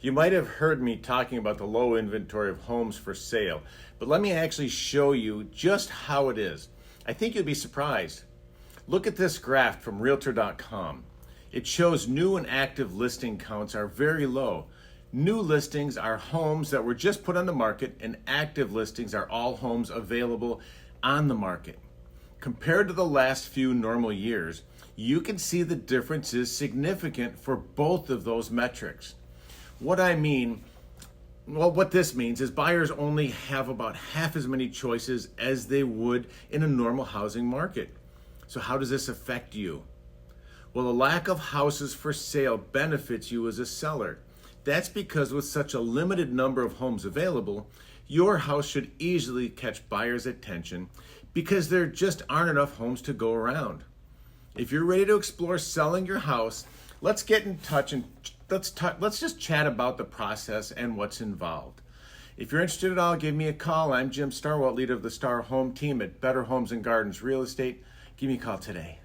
You might have heard me talking about the low inventory of homes for sale, but let me actually show you just how it is. I think you'll be surprised. Look at this graph from Realtor.com. It shows new and active listing counts are very low. New listings are homes that were just put on the market, and active listings are all homes available on the market. Compared to the last few normal years, you can see the difference is significant for both of those metrics. What this means is buyers only have about half as many choices as they would in a normal housing market. So how does this affect you? Well, the lack of houses for sale benefits you as a seller. That's because with such a limited number of homes available, your house should easily catch buyers' attention because there just aren't enough homes to go around. If you're ready to explore selling your house, let's get in touch and let's just chat about the process and what's involved. If you're interested at all, give me a call. I'm Jim Starwalt, leader of the Star Home Team at Better Homes and Gardens Real Estate. Give me a call today.